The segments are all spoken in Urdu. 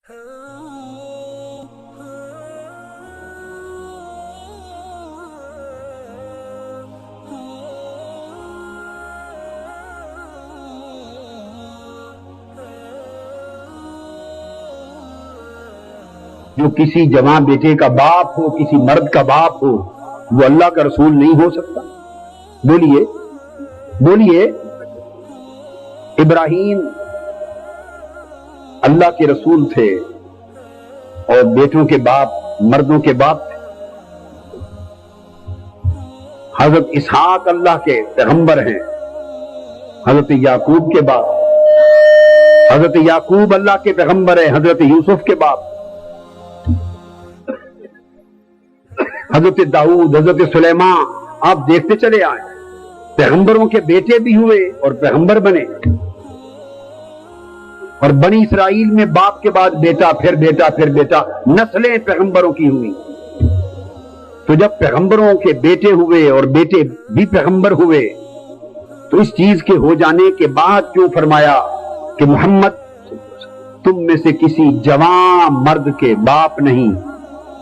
جو کسی جوان بیٹے کا باپ ہو، کسی مرد کا باپ ہو، وہ اللہ کا رسول نہیں ہو سکتا؟ بولیے بولیے، ابراہیم اللہ کے رسول تھے اور بیٹوں کے باپ، مردوں کے باپ تھے۔ حضرت اسحاق اللہ کے پیغمبر ہیں، حضرت یعقوب کے باپ۔ حضرت یعقوب اللہ کے پیغمبر ہیں، حضرت یوسف کے باپ۔ حضرت داؤد، حضرت سلیمان، آپ دیکھتے چلے آئے، پیغمبروں کے بیٹے بھی ہوئے اور پیغمبر بنے۔ اور بنی اسرائیل میں باپ کے بعد بیٹا، پھر بیٹا، پھر بیٹا، نسلیں پیغمبروں کی ہوئی۔ تو جب پیغمبروں کے بیٹے ہوئے اور بیٹے بھی پیغمبر ہوئے، تو اس چیز کے ہو جانے کے بعد کیوں فرمایا کہ محمد تم میں سے کسی جوان مرد کے باپ نہیں،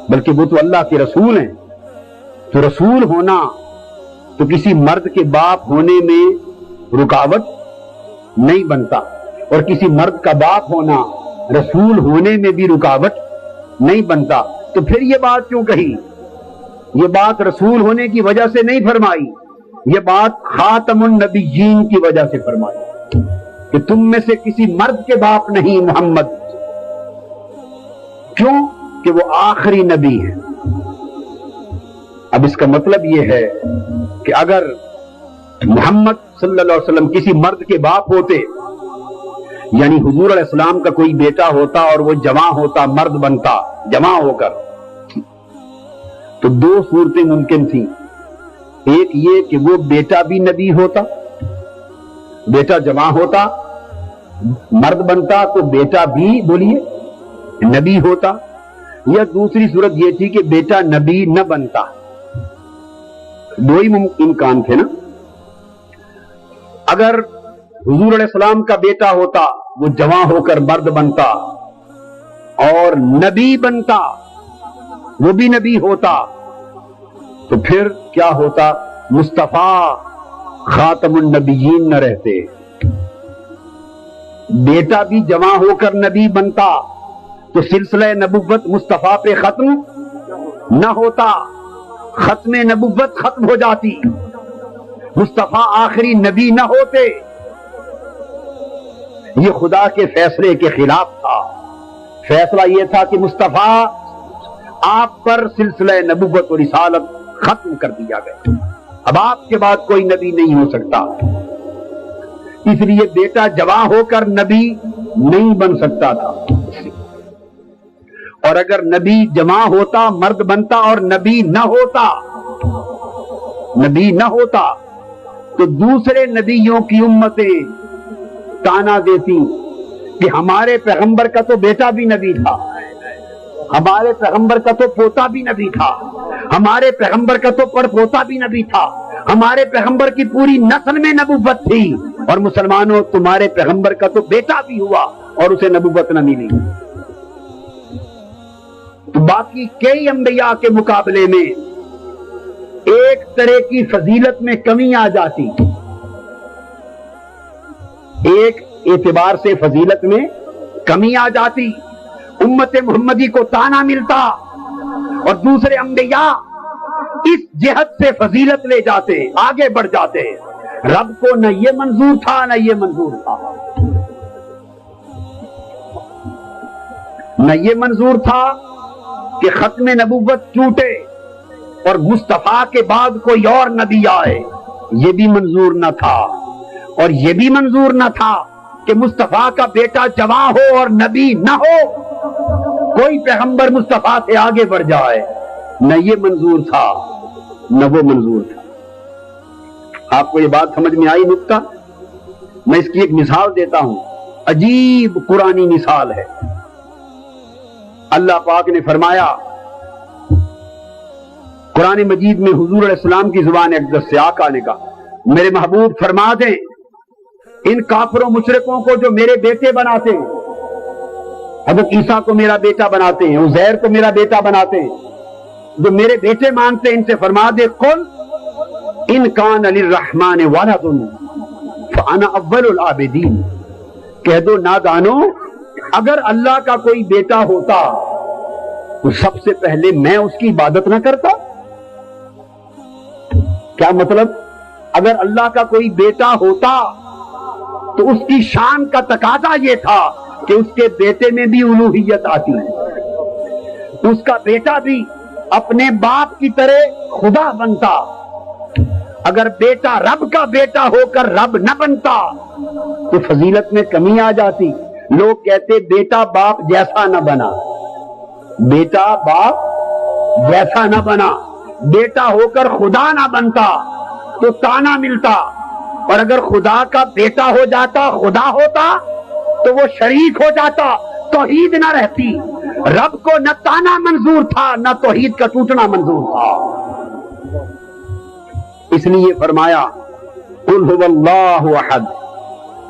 بلکہ وہ تو اللہ کے رسول ہیں؟ تو رسول ہونا تو کسی مرد کے باپ ہونے میں رکاوٹ نہیں بنتا، اور کسی مرد کا باپ ہونا رسول ہونے میں بھی رکاوٹ نہیں بنتا۔ تو پھر یہ بات کیوں کہی؟ یہ بات رسول ہونے کی وجہ سے نہیں فرمائی، یہ بات خاتم النبیین کی وجہ سے فرمائی کہ تم میں سے کسی مرد کے باپ نہیں محمد۔ کیوں؟ کہ وہ آخری نبی ہے۔ اب اس کا مطلب یہ ہے کہ اگر محمد صلی اللہ علیہ وسلم کسی مرد کے باپ ہوتے، یعنی حضور علیہ السلام کا کوئی بیٹا ہوتا اور وہ جواں ہوتا، مرد بنتا جواں ہو کر، تو دو صورتیں ممکن تھیں۔ ایک یہ کہ وہ بیٹا بھی نبی ہوتا، بیٹا جواں ہوتا، مرد بنتا تو بیٹا بھی بولیے نبی ہوتا، یا دوسری صورت یہ تھی کہ بیٹا نبی نہ بنتا۔ دو ہی امکان تھے نا۔ اگر حضور علیہ السلام کا بیٹا ہوتا، وہ جواں ہو کر مرد بنتا اور نبی بنتا، وہ بھی نبی ہوتا، تو پھر کیا ہوتا؟ مصطفیٰ خاتم النبیین نہ رہتے۔ بیٹا بھی جواں ہو کر نبی بنتا تو سلسلہ نبوت مصطفیٰ پہ ختم نہ ہوتا، ختم نبوت ختم ہو جاتی، مصطفیٰ آخری نبی نہ ہوتے۔ یہ خدا کے فیصلے کے خلاف تھا۔ فیصلہ یہ تھا کہ مصطفیٰ آپ پر سلسلہ نبوت و رسالت ختم کر دیا گیا، اب آپ کے بعد کوئی نبی نہیں ہو سکتا۔ اس لیے بیٹا جواں ہو کر نبی نہیں بن سکتا تھا، اور اگر نبی جواں ہوتا، مرد بنتا اور نبی نہ ہوتا تو دوسرے نبیوں کی امتیں تانا دیتی کہ ہمارے پیغمبر کا تو بیٹا بھی نبی تھا، ہمارے پیغمبر کا تو پوتا بھی نبی تھا، ہمارے پیغمبر کا تو پڑپوتا بھی نبی تھا، ہمارے پیغمبر کی پوری نسل میں نبوت تھی، اور مسلمانوں تمہارے پیغمبر کا تو بیٹا بھی ہوا اور اسے نبوت نہ ملی۔ تو باقی کئی انبیاء کے مقابلے میں ایک طرح کی فضیلت میں کمی آ جاتی، ایک اعتبار سے فضیلت میں کمی آ جاتی، امت محمدی کو تانا ملتا، اور دوسرے انبیاء اس جہت سے فضیلت لے جاتے، آگے بڑھ جاتے۔ رب کو نہ یہ منظور تھا نہ یہ منظور تھا، نہ یہ منظور تھا کہ ختم نبوت ٹوٹے اور مصطفیٰ کے بعد کوئی اور نبی آئے، یہ بھی منظور نہ تھا، اور یہ بھی منظور نہ تھا کہ مصطفیٰ کا بیٹا جواں ہو اور نبی نہ ہو، کوئی پیغمبر مصطفیٰ سے آگے بڑھ جائے، نہ یہ منظور تھا نہ وہ منظور تھا۔ آپ کو یہ بات سمجھ میں آئی نکتہ؟ میں اس کی ایک مثال دیتا ہوں، عجیب قرآنی مثال ہے۔ اللہ پاک نے فرمایا قرآن مجید میں، حضور علیہ السلام کی زبان اقدس سے آقا نے کہا، میرے محبوب فرما دیں ان کافروں مشرکوں کو جو میرے بیٹے بناتے ہیں، حضرت عیسیٰ کو میرا بیٹا بناتے ہیں، عزیر کو میرا بیٹا بناتے ہیں، جو میرے بیٹے مانتے ہیں ان سے فرما دے قل ان کان للرحمن ولد فانا اول العابدین، کہہ دو نادانو اگر اللہ کا کوئی بیٹا ہوتا تو سب سے پہلے میں اس کی عبادت نہ کرتا۔ کیا مطلب؟ اگر اللہ کا کوئی بیٹا ہوتا تو اس کی شان کا تقاضا یہ تھا کہ اس کے بیٹے میں بھی الوہیت آتی ہے، اس کا بیٹا بھی اپنے باپ کی طرح خدا بنتا۔ اگر بیٹا رب کا بیٹا ہو کر رب نہ بنتا تو فضیلت میں کمی آ جاتی۔ لوگ کہتے بیٹا باپ جیسا نہ بنا، بیٹا باپ جیسا نہ بنا، بیٹا ہو کر خدا نہ بنتا تو تانا ملتا، اور اگر خدا کا بیٹا ہو جاتا خدا ہوتا تو وہ شریک ہو جاتا، توحید نہ رہتی۔ رب کو نہ تانا منظور تھا نہ توحید کا ٹوٹنا منظور تھا، اس لیے فرمایا قل هو اللہ احد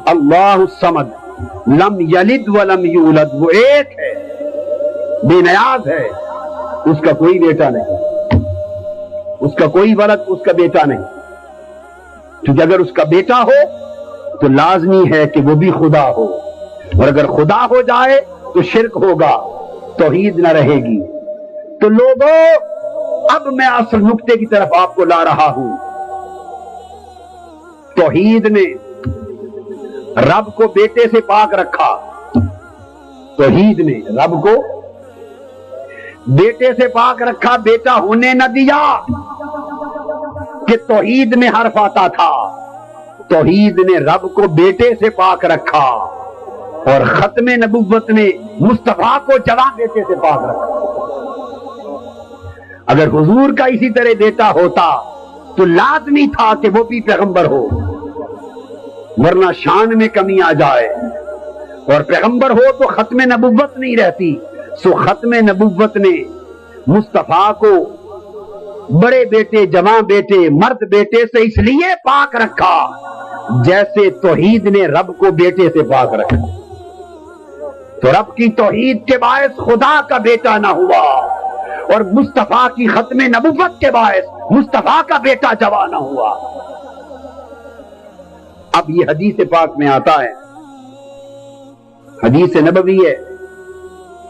اللہ الصمد لم یلد ولم یولد، وہ ایک ہے، بے نیاز ہے، اس کا کوئی بیٹا نہیں، اس کا کوئی ولد، اس کا بیٹا نہیں، کیونکہ اگر اس کا بیٹا ہو تو لازمی ہے کہ وہ بھی خدا ہو، اور اگر خدا ہو جائے تو شرک ہوگا، توحید نہ رہے گی۔ تو لوگوں اب میں اصل نقطے کی طرف آپ کو لا رہا ہوں۔ توحید نے رب کو بیٹے سے پاک رکھا، توحید نے رب کو بیٹے سے پاک رکھا، بیٹا ہونے نہ دیا کہ توحید میں حرف آتا تھا، توحید نے رب کو بیٹے سے پاک رکھا، اور ختم نبوت نے مصطفیٰ کو جوان بیٹے سے پاک رکھا۔ اگر حضور کا اسی طرح بیٹا ہوتا تو لازمی تھا کہ وہ بھی پیغمبر ہو، ورنہ شان میں کمی آ جائے، اور پیغمبر ہو تو ختم نبوت نہیں رہتی۔ سو ختم نبوت نے مصطفیٰ کو بڑے بیٹے، جوان بیٹے، مرد بیٹے سے اس لیے پاک رکھا جیسے توحید نے رب کو بیٹے سے پاک رکھا۔ تو رب کی توحید کے باعث خدا کا بیٹا نہ ہوا، اور مصطفیٰ کی ختم نبوت کے باعث مصطفیٰ کا بیٹا جوان نہ ہوا۔ اب یہ حدیث پاک میں آتا ہے، حدیث نبوی ہے،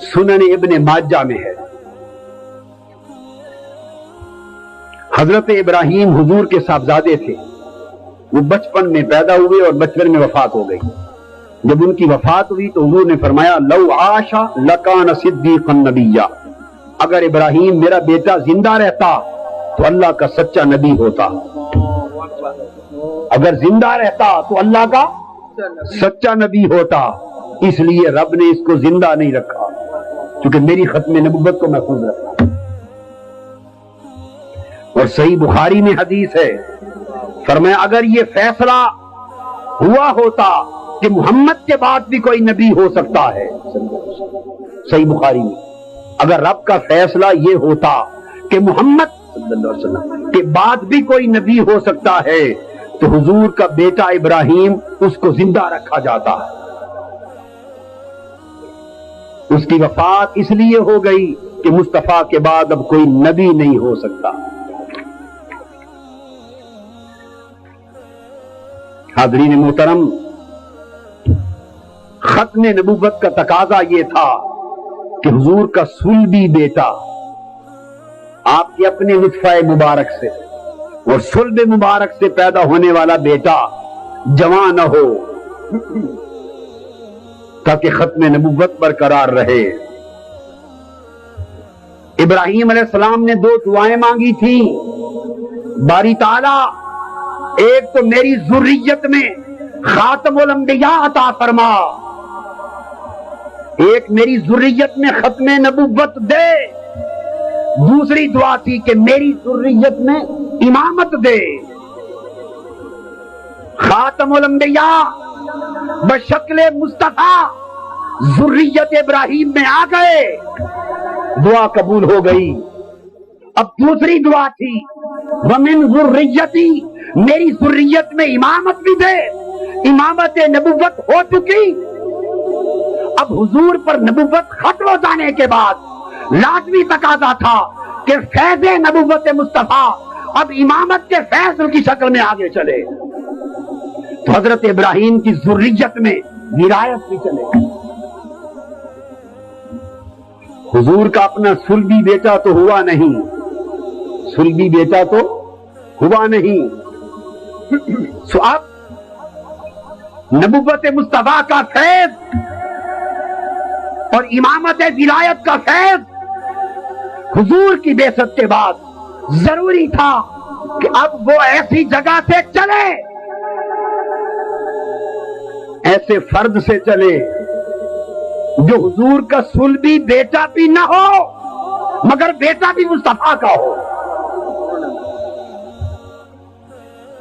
سنن ابن ماجہ میں ہے۔ حضرت ابراہیم حضور کے صاحبزادے تھے، وہ بچپن میں پیدا ہوئے اور بچپن میں وفات ہو گئی۔ جب ان کی وفات ہوئی تو حضور نے فرمایا لو عاش لکان صدیقا نبیا، اگر ابراہیم میرا بیٹا زندہ رہتا تو اللہ کا سچا نبی ہوتا، اگر زندہ رہتا تو اللہ کا سچا نبی ہوتا، اس لیے رب نے اس کو زندہ نہیں رکھا کیونکہ میری ختم نبوت کو محفوظ رکھا۔ اور صحیح بخاری میں حدیث ہے، فرمایا اگر یہ فیصلہ ہوا ہوتا کہ محمد کے بعد بھی کوئی نبی ہو سکتا ہے، صحیح بخاری میں اگر رب کا فیصلہ یہ ہوتا کہ محمد صلی اللہ علیہ وسلم کے بعد بھی کوئی نبی ہو سکتا ہے تو حضور کا بیٹا ابراہیم اس کو زندہ رکھا جاتا۔ اس کی وفات اس لیے ہو گئی کہ مصطفیٰ کے بعد اب کوئی نبی نہیں ہو سکتا۔ حاضرین محترم، ختم نبوت کا تقاضا یہ تھا کہ حضور کا صلبی بیٹا آپ کے اپنے نطفہ مبارک سے اور صلب مبارک سے پیدا ہونے والا بیٹا جوان نہ ہو تاکہ ختم نبوت برقرار رہے۔ ابراہیم علیہ السلام نے 2 دعائیں مانگی تھیں، باری تعالیٰ ایک تو میری ذریت میں خاتم الانبیاء عطا فرما، ایک میری ذریت میں ختم نبوت دے، دوسری دعا تھی کہ میری ذریت میں امامت دے۔ خاتم الانبیاء بشکل مصطفیٰ ذریت ابراہیم میں آ گئے، دعا قبول ہو گئی۔ اب دوسری دعا تھی ومن ذریتی، میری ذریت میں امامت بھی دے۔ امامت نبوت ہو چکی اب حضور پر نبوت ختم ہو جانے کے بعد لازمی تقاضا تھا کہ فیض نبوت مصطفیٰ اب امامت کے فیض کی شکل میں آگے چلے. تو حضرت ابراہیم کی ذریت میں ولایت بھی چلے. حضور کا اپنا صلبی بیٹا تو ہوا نہیں، صلبی بیٹا تو ہوا نہیں. سو اب نبوت مصطفیٰ کا فیض اور امامت ولایت کا فیض حضور کی بعثت کے بعد ضروری تھا کہ اب وہ ایسی جگہ سے چلے، ایسے فرد سے چلے جو حضور کا صلبی بیٹا بھی نہ ہو مگر بیٹا بھی مصطفیٰ کا ہو،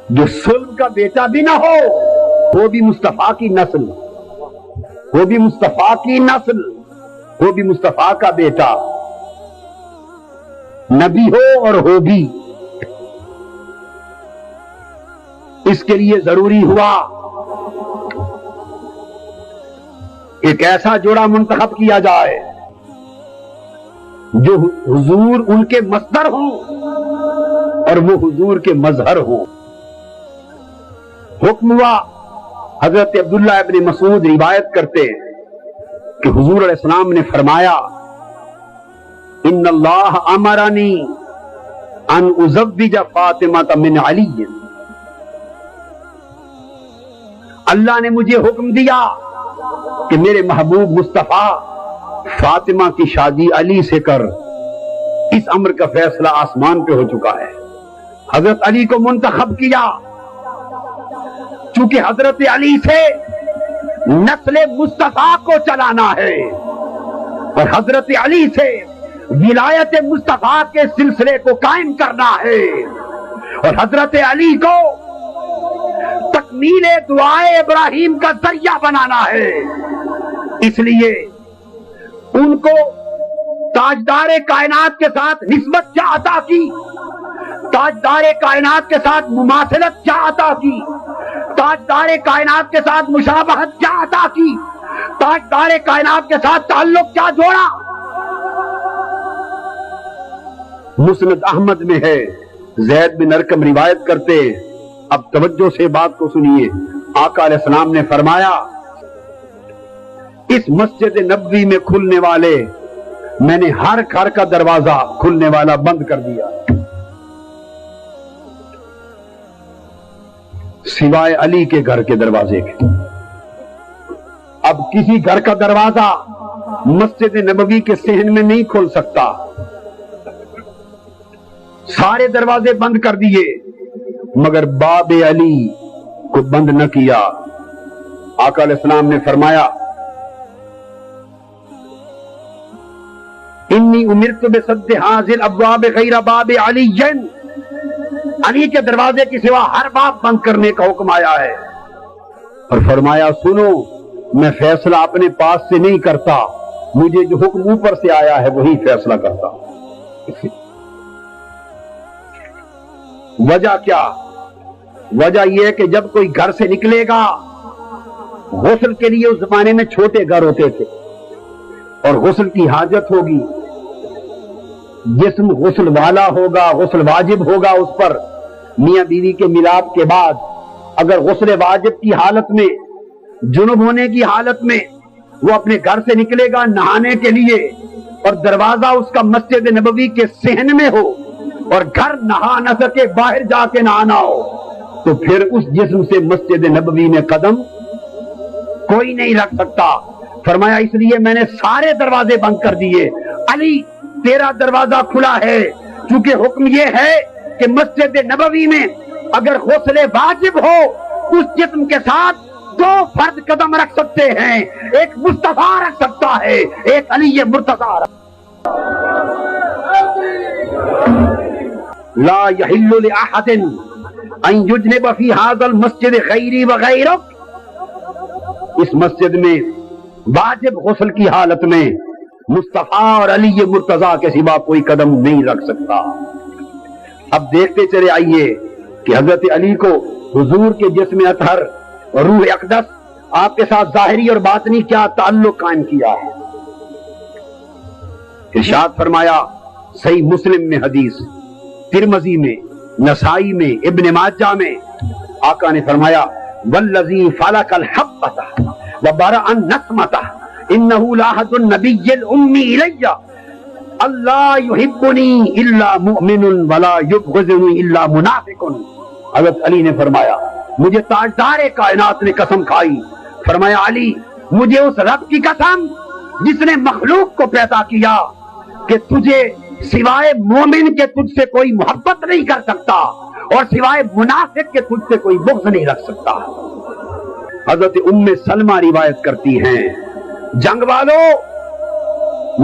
جو صلب کا بیٹا بھی نہ ہو وہ بھی مصطفیٰ کی نسل، وہ بھی مصطفیٰ کی نسل، وہ بھی مصطفیٰ کا بیٹا، نبی ہو اور ہو بھی. اس کے لیے ضروری ہوا ایک ایسا جوڑا منتخب کیا جائے جو حضور ان کے مصدر ہوں اور وہ حضور کے مظہر ہوں. حکم ہوا، حضرت عبداللہ ابن مسعود روایت کرتے کہ حضور علیہ السلام نے فرمایا ان اللہ امرنی ان ازوج فاطمہ من علی، اللہ نے مجھے حکم دیا کہ میرے محبوب مصطفیٰ فاطمہ کی شادی علی سے کر. اس امر کا فیصلہ آسمان پہ ہو چکا ہے. حضرت علی کو منتخب کیا چونکہ حضرت علی سے نسل مصطفیٰ کو چلانا ہے اور حضرت علی سے ولایت مصطفیٰ کے سلسلے کو قائم کرنا ہے اور حضرت علی کو تکمیل دعائے ابراہیم کا ذریعہ بنانا ہے. اس لیے ان کو تاجدار کائنات کے ساتھ نسبت کیا عطا کی، تاجدار کائنات کے ساتھ مماثلت کیا عطا کی، تاجدار کائنات کے ساتھ مشابہت کیا عطا کی، تاجدار کائنات کے ساتھ تعلق کیا جوڑا. مسند احمد میں ہے، زید بن ارقم روایت کرتے. اب توجہ سے بات کو سنیے. آقا علیہ السلام نے فرمایا اس مسجد نبوی میں کھلنے والے میں نے ہر گھر کا دروازہ کھلنے والا بند کر دیا سوائے علی کے گھر کے دروازے کے. اب کسی گھر کا دروازہ مسجد نبوی کے صحن میں نہیں کھل سکتا، سارے دروازے بند کر دیے مگر باب علی کو بند نہ کیا. آقا علیہ السلام نے فرمایا انی امرت بسد حاضر ابواب غیر باب علی، علی کے دروازے کی سوا ہر باب بند کرنے کا حکم آیا ہے. اور فرمایا سنو میں فیصلہ اپنے پاس سے نہیں کرتا، مجھے جو حکم اوپر سے آیا ہے وہی فیصلہ کرتا. وجہ کیا؟ وجہ یہ کہ جب کوئی گھر سے نکلے گا، غسل کے لیے اس زمانے میں چھوٹے گھر ہوتے تھے اور غسل کی حاجت ہوگی، جسم غسل والا ہوگا، غسل واجب ہوگا اس پر میاں بیوی کے ملاپ کے بعد. اگر غسل واجب کی حالت میں، جنب ہونے کی حالت میں وہ اپنے گھر سے نکلے گا نہانے کے لیے اور دروازہ اس کا مسجد نبوی کے صحن میں ہو اور گھر نہا نہ سکے، باہر جا کے نہانا ہو، تو پھر اس جسم سے مسجد نبوی میں قدم کوئی نہیں رکھ سکتا. فرمایا اس لیے میں نے سارے دروازے بند کر دیے. علی تیرا دروازہ کھلا ہے، چونکہ حکم یہ ہے کہ مسجد نبوی میں اگر غسل واجب ہو اس جسم کے ساتھ دو فرد قدم رکھ سکتے ہیں، ایک مصطفیٰ رکھ سکتا ہے، ایک علی مرتضیٰ. لا يحل لأحد ان يجنب في هذا المسجد غیری وغیرک، اس مسجد میں واجب غسل کی حالت میں مصطفیٰ اور علی مرتضیٰ کے سوا کوئی قدم نہیں رکھ سکتا. اب دیکھتے چلے آئیے کہ حضرت علی کو حضور کے جسم اطہر اور روح اقدس آپ کے ساتھ ظاہری اور باطنی کیا تعلق قائم کیا ہے. ارشاد فرمایا صحیح مسلم میں حدیث، ترمذی میں، نسائی میں، ابن ماجہ میں، آقا نے فرمایا والذی فلق الحبۃ وبرأ النسمۃ انہ لاحد النبی الامی الی اللہ یحبنی الا مؤمن ولا یبغضنی الا منافق. حضرت علی نے فرمایا مجھے تاجدار کائنات نے قسم کھائی، فرمایا علی مجھے اس رب کی قسم جس نے مخلوق کو پیدا کیا کہ تجھے سوائے مومن کے تجھ سے کوئی محبت نہیں کر سکتا اور سوائے منافق کے تجھ سے کوئی بغض نہیں رکھ سکتا. حضرت ام سلمہ روایت کرتی ہیں جنگ والوں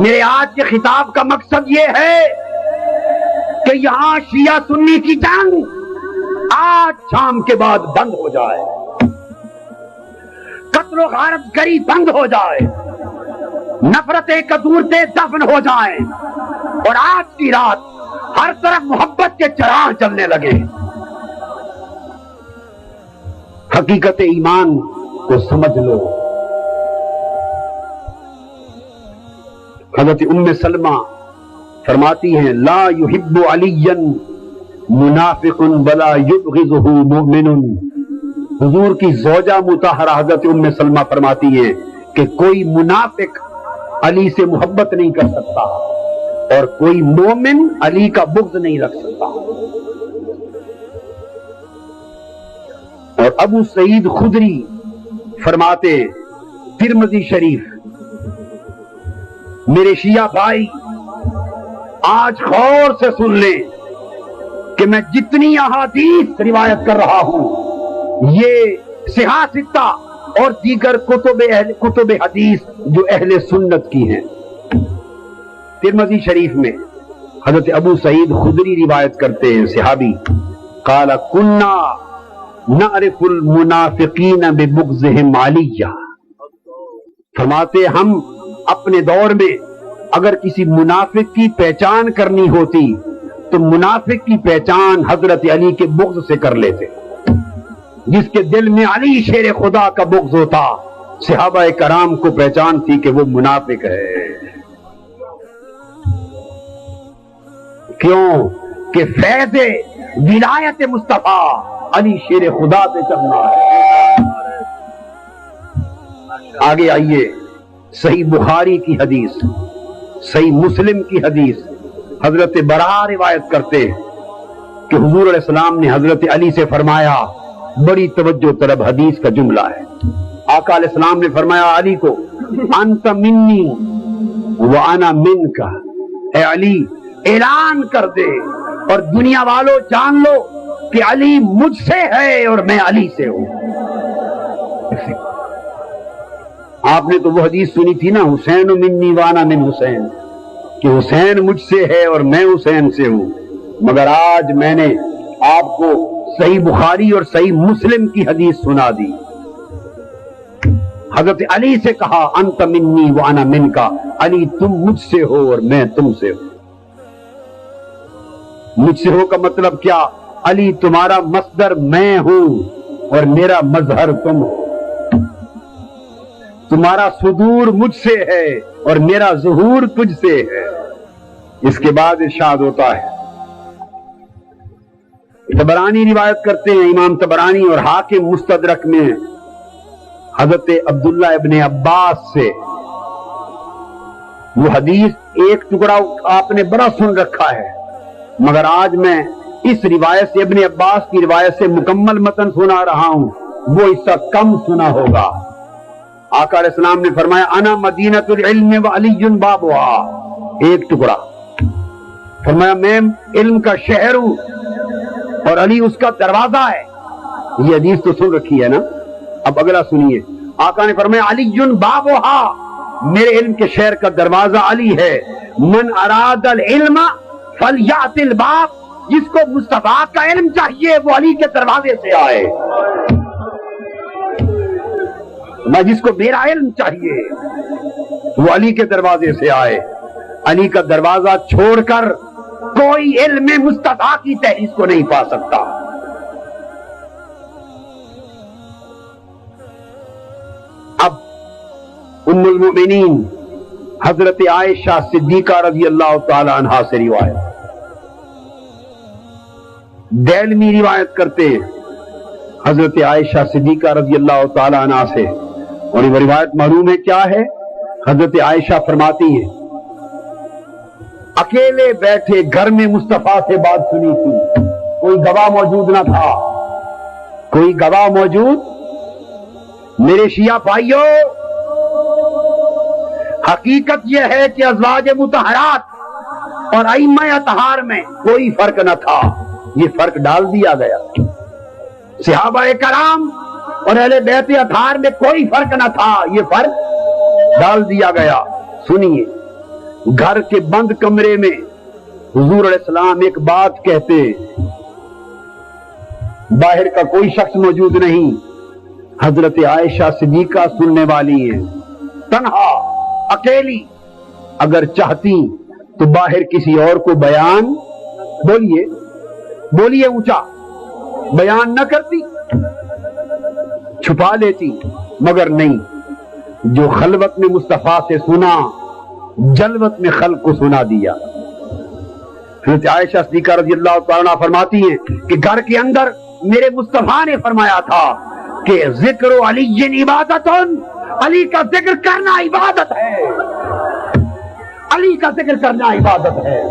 میرے آج کے خطاب کا مقصد یہ ہے کہ یہاں شیعہ سنی کی جنگ آج شام کے بعد بند ہو جائے، قتل و غارت گری بند ہو جائے، نفرتیں کدورتیں دفن ہو جائیں اور آج کی رات ہر طرف محبت کے چراغ جلنے لگے. حقیقت ایمان کو سمجھ لو. حضرت ام سلمہ فرماتی ہیں لا یحب علی منافق ولا یبغضہ مؤمن. حضور کی زوجہ مطہرہ حضرت ام سلمہ فرماتی ہیں کہ کوئی منافق علی سے محبت نہیں کر سکتا اور کوئی مومن علی کا بغض نہیں رکھ سکتا. اور ابو سعید خدری فرماتے ترمذی شریف میرے شیعہ بھائی آج غور سے سن لیں کہ میں جتنی احادیث روایت کر رہا ہوں یہ صحاح ستہ اور دیگر کتب حدیث جو اہل سنت کی ہیں. ترمذی شریف میں حضرت ابو سعید خدری روایت کرتے ہیں صحابی قال کنا نعرف المنافقین ببغضهم علیہ. فرماتے ہم اپنے دور میں اگر کسی منافق کی پہچان کرنی ہوتی تو منافق کی پہچان حضرت علی کے بغض سے کر لیتے. جس کے دل میں علی شیر خدا کا بغض ہوتا صحابہ کرام کو پہچان تھی کہ وہ منافق ہے. کیوں کہ فیض ولایت مصطفیٰ علی شیر خدا پہ چلنا ہے. آگے آئیے صحیح بخاری کی حدیث، صحیح مسلم کی حدیث. حضرت برا روایت کرتے کہ حضور علیہ السلام نے حضرت علی سے فرمایا، بڑی توجہ طلب حدیث کا جملہ ہے. آقا علیہ السلام نے فرمایا علی کو انت منی وانا منک. اے علی اعلان کر دے اور دنیا والوں جان لو کہ علی مجھ سے ہے اور میں علی سے ہوں. آپ نے تو وہ حدیث سنی تھی نا حسین منی وانا من حسین، کہ حسین مجھ سے ہے اور میں حسین سے ہوں. مگر آج میں نے آپ کو صحیح بخاری اور صحیح مسلم کی حدیث سنا دی. حضرت علی سے کہا انت منی وانا منکا، علی تم مجھ سے ہو اور میں تم سے ہوں. مجھ سے ہو کا مطلب کیا؟ علی تمہارا مصدر میں ہوں اور میرا مظہر تم ہو. تمہارا صدور مجھ سے ہے اور میرا ظہور تجھ سے ہے. اس کے بعد ارشاد ہوتا ہے، طبرانی روایت کرتے ہیں امام طبرانی اور حاکم مستدرک میں حضرت عبداللہ ابن عباس سے وہ حدیث ایک ٹکڑا آپ نے بڑا سن رکھا ہے، مگر آج میں اس روایت سے ابن عباس کی روایت سے مکمل متن سنا رہا ہوں، وہ حصہ کم سنا ہوگا. آقا علیہ السلام نے فرمایا انا مدینۃ العلم وعلی بابها، ایک ٹکڑا. فرمایا میں علم کا شہر ہوں اور علی اس کا دروازہ ہے. یہ حدیث تو سن رکھی ہے نا. اب اگلا سنیے. آقا نے فرمایا علی بابها، میرے علم کے شہر کا دروازہ علی ہے. من اراد العلم فلیأت الباب، جس کو مصطفیٰ کا علم چاہیے وہ علی کے دروازے سے آئے. میں جس کو میرا علم چاہیے وہ علی کے دروازے سے آئے. علی کا دروازہ چھوڑ کر کوئی علم مصطفیٰ کی تحریر کو نہیں پا سکتا. ام المؤمنین حضرت عائشہ صدیقہ رضی اللہ تعالی عنہا سے روایت، دیلمی روایت کرتے ہیں حضرت عائشہ صدیقہ رضی اللہ تعالی عنہا سے، اور یہ روایت معلوم ہے کیا ہے؟ حضرت عائشہ فرماتی ہیں اکیلے بیٹھے گھر میں مصطفیٰ سے بات سنی تھی، کوئی گواہ موجود نہ تھا، کوئی گواہ موجود۔ میرے شیعہ بھائیوں، حقیقت یہ ہے کہ ازواج مطہرات اور ائمہ اطہار میں کوئی فرق نہ تھا، یہ فرق ڈال دیا گیا۔ صحابہ کرام اور اہل بیت اطہار میں کوئی فرق نہ تھا، یہ فرق ڈال دیا گیا۔ سنیے، گھر کے بند کمرے میں حضور علیہ السلام ایک بات کہتے، باہر کا کوئی شخص موجود نہیں، حضرت عائشہ صدیقہ سننے والی ہیں، تنہا اکیلی، اگر چاہتی تو باہر کسی اور کو بیان، بولیے اونچا، بیان نہ کرتی، چھپا لیتی، مگر نہیں، جو خلوت میں مصطفیٰ سے سنا جلوت میں خلق کو سنا دیا۔ حضرت عائشہ صدیقہ رضی اللہ تعالیٰ عنہ فرماتی ہیں کہ گھر کے اندر میرے مصطفیٰ نے فرمایا تھا کہ ذکر علی عبادت، علی کا ذکر کرنا عبادت ہے، علی کا ذکر کرنا عبادت ہے۔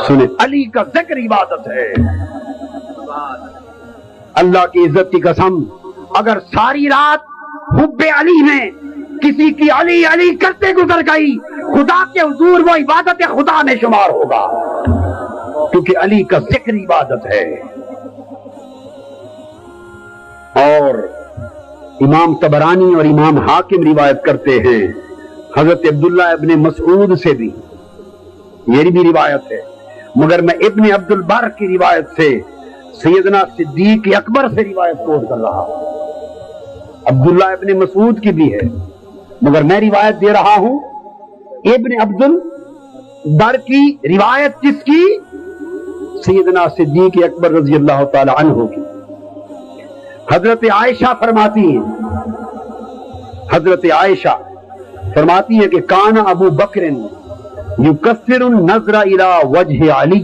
سنیں، علی کا ذکر عبادت ہے۔ اللہ کی عزت کی قسم، اگر ساری رات حب علی میں کسی کی علی علی کرتے گزر گئی، خدا کے حضور وہ عبادت خدا میں شمار ہوگا، کیونکہ علی کا ذکر عبادت ہے۔ اور امام طبرانی اور امام حاکم روایت کرتے ہیں حضرت عبداللہ ابن مسعود سے بھی، یہ بھی روایت ہے، مگر میں ابن عبد البر کی روایت سے سیدنا صدیق اکبر سے روایت کوٹ کر رہا ہوں۔ عبداللہ ابن مسعود کی بھی ہے، مگر میں روایت دے رہا ہوں ابن عبد البر کی روایت، کس کی؟ سیدنا صدیق اکبر رضی اللہ تعالی عنہ کی۔ حضرت عائشہ فرماتی ہیں، کہ کان ابو بکر یکثر النظر الی وجہ علی،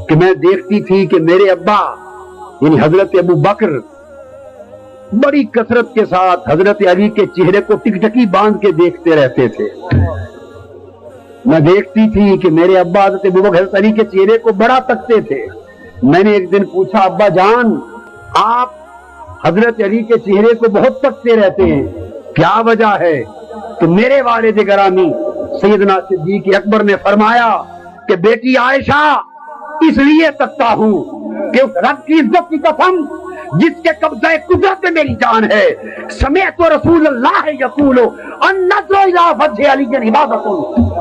کہ میں دیکھتی تھی کہ میرے ابا یعنی حضرت ابو بکر بڑی کثرت کے ساتھ حضرت علی کے چہرے کو ٹکٹکی باندھ کے دیکھتے رہتے تھے۔ میں دیکھتی تھی کہ میرے ابا حضرت ابو بکر حضرت علی کے چہرے کو بڑا تکتے تھے۔ میں نے ایک دن پوچھا، ابا جان آپ حضرت علی کے چہرے کو بہت تکتے رہتے ہیں، کیا وجہ ہے؟ تو میرے والد گرامی سیدنا صدیق اکبر نے فرمایا کہ بیٹی عائشہ، اس لیے تکتا ہوں کہ اس رب کی عزت کی قسم جس کے قبضہ قدرت میں میری جان ہے، سمعت رسول اللہ یقول النظر الی وجہ علی عبادت،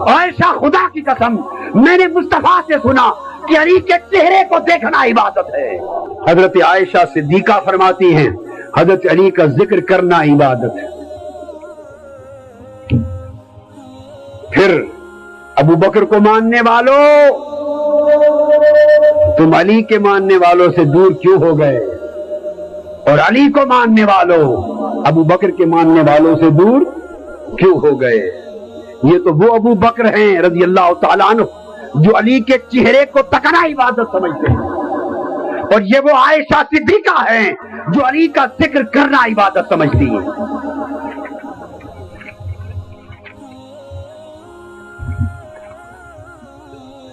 عائشہ خدا کی قسم میں نے مصطفیٰ سے سنا کہ علی کے چہرے کو دیکھنا عبادت ہے۔ حضرت عائشہ صدیقہ فرماتی ہیں حضرت علی کا ذکر کرنا عبادت ہے۔ پھر ابو بکر کو ماننے والوں، تم علی کے ماننے والوں سے دور کیوں ہو گئے؟ اور علی کو ماننے والوں ابو بکر کے ماننے والوں سے دور کیوں ہو گئے؟ یہ تو وہ ابو بکر ہیں رضی اللہ تعالیٰ عنہ جو علی کے چہرے کو تکنا عبادت سمجھتے ہیں، اور یہ وہ عائشہ صدیقہ ہیں جو علی کا ذکر کرنا عبادت سمجھتی ہیں۔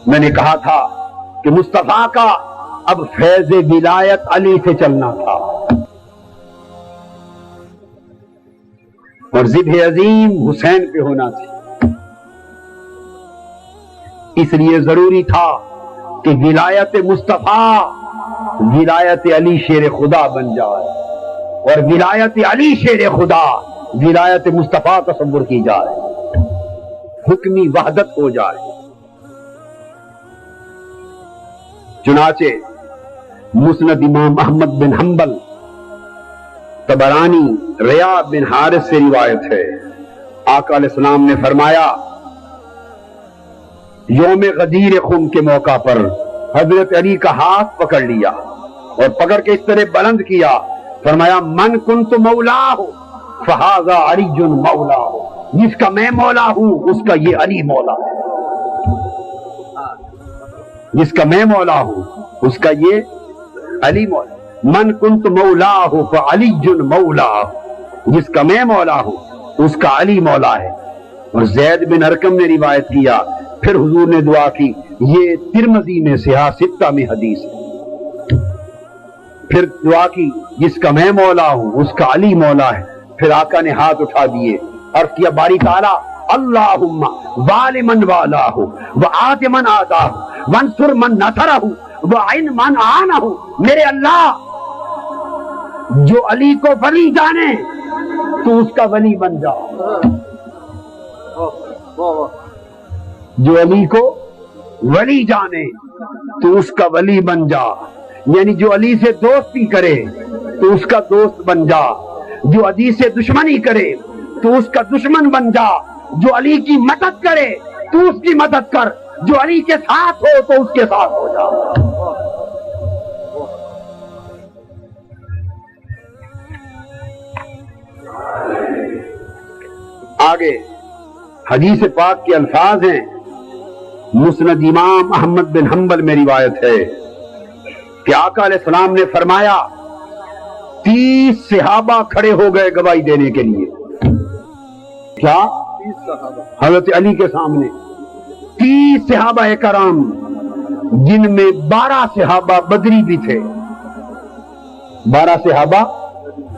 میں نے کہا تھا کہ مصطفیٰ کا اب فیض ولایت علی سے چلنا تھا، اور ذبح عظیم حسین پہ ہونا تھی، اس لیے ضروری تھا کہ ولایت مصطفیٰ ولایت علی شیر خدا بن جائے، اور ولایت علی شیر خدا ولایت مصطفیٰ تصور کی جائے، حکمی وحدت ہو جائے۔ چنانچہ مسند امام احمد بن حنبل، طبرانی ریاض بن حارث سے روایت ہے، آقا علیہ السلام نے فرمایا یوم غدیر خم کے موقع پر حضرت علی کا ہاتھ پکڑ لیا اور پکڑ کے اس طرح بلند کیا، فرمایا من کنت مولا ہو فہذا علی مولا ہو، جس کا میں مولا ہوں اس کا یہ علی مولا ہے، جس کا میں مولا ہوں اس کا یہ علی مولا، من کنت مولا ہو فعلی مولا ہو، جس کا میں مولا ہوں اس کا علی مولا ہے۔ اور زید بن ارقم نے روایت کیا، پھر حضور نے دعا کی، یہ ترمذی میں صحاح ستہ میں حدیث ہے، پھر دعا کی جس کا میں مولا ہوں اس کا علی مولا ہے۔ پھر آقا نے ہاتھ اٹھا دیے، عرض کیا باری تعالی اللہم وال من والہ وآت من آتاہ وانصر من نصرہ وعن من عانہ، میرے اللہ جو علی کو ولی جانے تو اس کا ولی بن جا، جو علی کو ولی جانے تو اس کا ولی بن جا، یعنی جو علی سے دوستی کرے تو اس کا دوست بن جا، جو علی سے دشمنی کرے تو اس کا دشمن بن جا، جو علی کی مدد کرے تو اس کی مدد کر، جو علی کے ساتھ ہو تو اس کے ساتھ ہو جا۔ آگے حدیث پاک کے الفاظ ہیں، مسند امام احمد بن حنبل میں روایت ہے کہ آقا علیہ السلام نے فرمایا 30 صحابہ کھڑے ہو گئے گواہی دینے کے لیے، کیا حضرت علی کے سامنے 30 صحابہ کرام، جن میں 12 صحابہ بدری بھی تھے، 12 صحابہ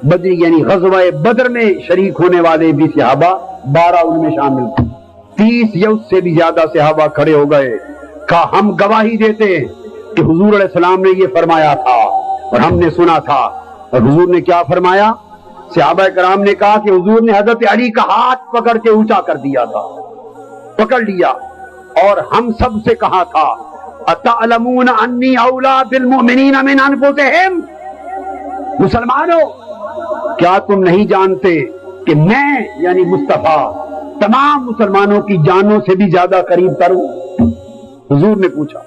بدری یعنی غزوہ بدر میں شریک ہونے والے بھی صحابہ 12 ان میں شامل تھے، 30 یا اس سے بھی زیادہ صحابہ کھڑے ہو گئے، کہا ہم گواہی دیتے ہیں کہ حضور علیہ السلام نے یہ فرمایا تھا اور ہم نے سنا تھا۔ اور حضور نے کیا فرمایا؟ صحابہ کرام نے کہا کہ حضور نے حضرت علی کا ہاتھ پکڑ کے اونچا کر دیا تھا، پکڑ لیا، اور ہم سب سے کہا تھا اتعلمون انی اولا بالمؤمنین من انفسہم، مسلمانوں کیا تم نہیں جانتے کہ میں یعنی مصطفیٰ تمام مسلمانوں کی جانوں سے بھی زیادہ قریب تر ہوں؟ حضور نے پوچھا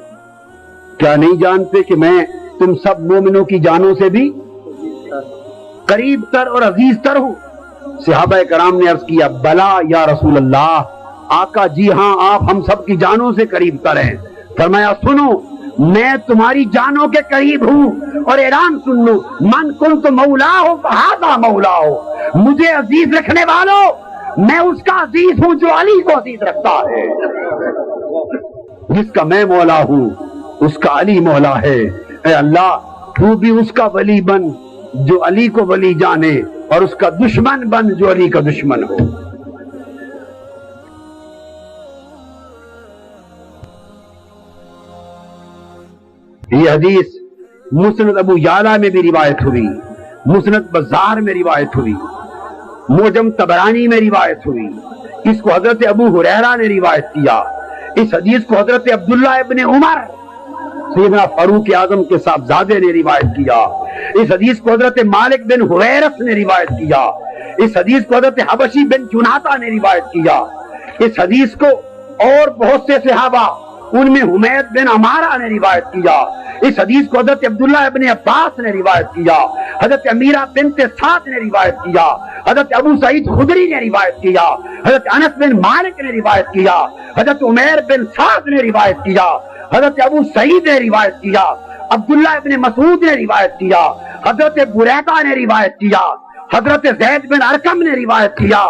کیا نہیں جانتے کہ میں تم سب مومنوں کی جانوں سے بھی قریب تر اور عزیز تر ہوں؟ صحابہ کرام نے عرض کیا بلا یا رسول اللہ، آقا جی ہاں آپ ہم سب کی جانوں سے قریب تر ہیں۔ فرمایا سنو میں تمہاری جانوں کے قریب ہوں، اور اعلان سن لو من کنت مولا ہو فہذا مولا ہو، مجھے عزیز رکھنے والوں میں اس کا عزیز ہوں جو علی کو عزیز رکھتا ہے، جس کا میں مولا ہوں اس کا علی مولا ہے۔ اے اللہ تو بھی اس کا ولی بن جو علی کو ولی جانے، اور اس کا دشمن بن جو علی کا دشمن ہو۔ یہ حدیث مسند ابو یعلا میں بھی روایت ہوئی، مسند بزار میں روایت ہوئی، معجم طبرانی میں روایت ہوئی، اس کو حضرت ابو ہریرہ نے روایت کیا، اس حدیث کو حضرت عبداللہ ابن عمر سیدنا فاروق اعظم کے صاحبزادے نے روایت کیا، اس حدیث کو حضرت مالک بن حویرث نے روایت کیا، اس حدیث کو حضرت حبشی بن جناتہ نے روایت کیا، اس حدیث کو اور بہت سے صحابہ ان میں حمید بن عمارہ نے روایت کیا، اس حدیث کو حضرت عبداللہ ابن عباس نے روایت کیا، حضرت امیرہ بنت سعد نے روایت کیا، حضرت ابو سعید خدری نے روایت کیا، حضرت انس بن مالک نے روایت کیا، حضرت عمیر بن سعد نے روایت کیا، حضرت ابو سعید نے روایت کیا، عبداللہ ابن مسعود نے روایت کیا، حضرت بریدہ نے روایت کیا، حضرت زید بن ارقم نے روایت کیا،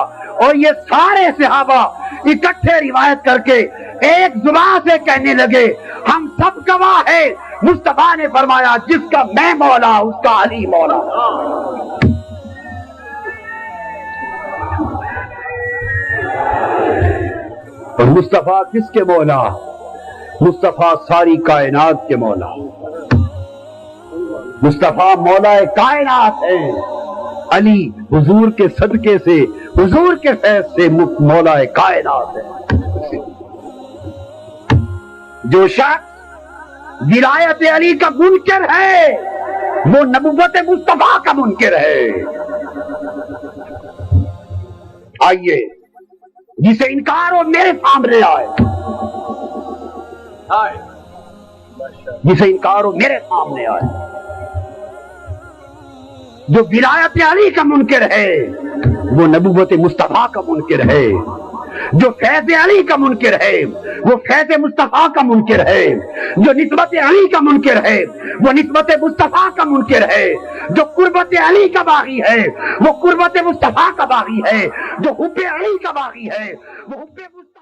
اور یہ سارے صحابہ اکٹھے روایت کر کے ایک زبان سے کہنے لگے ہم سب گواہ ہیں، مصطفیٰ نے فرمایا جس کا میں مولا اس کا علی مولا۔ اور مصطفیٰ کس کے مولا؟ مصطفیٰ ساری کائنات کے مولا، مصطفیٰ مولا کائنات ہے، علی حضور کے صدقے سے حضور کے فیض سے مولا کائنات ہے۔ جو شخص ولایت علی کا منکر ہے وہ نبوت مصطفیٰ کا منکر ہے۔ آئیے جسے انکار ہو میرے سامنے آئے، جسے انکار ہو میرے سامنے آئے. جو ولایت علی کا منکر ہے وہ نبوت مصطفیٰ کا منکر ہے. جو فیض علی کا منکر ہے وہ فیض مصطفیٰ کا منکر ہے. جو نسبت علی کا منکر ہے وہ نسبت مصطفیٰ کا منکر ہے. جو قربت علی کا باغی ہے وہ قربت مصطفیٰ کا باغی ہے. جو حب علی کا باغی ہے وہ حب مصطفیٰ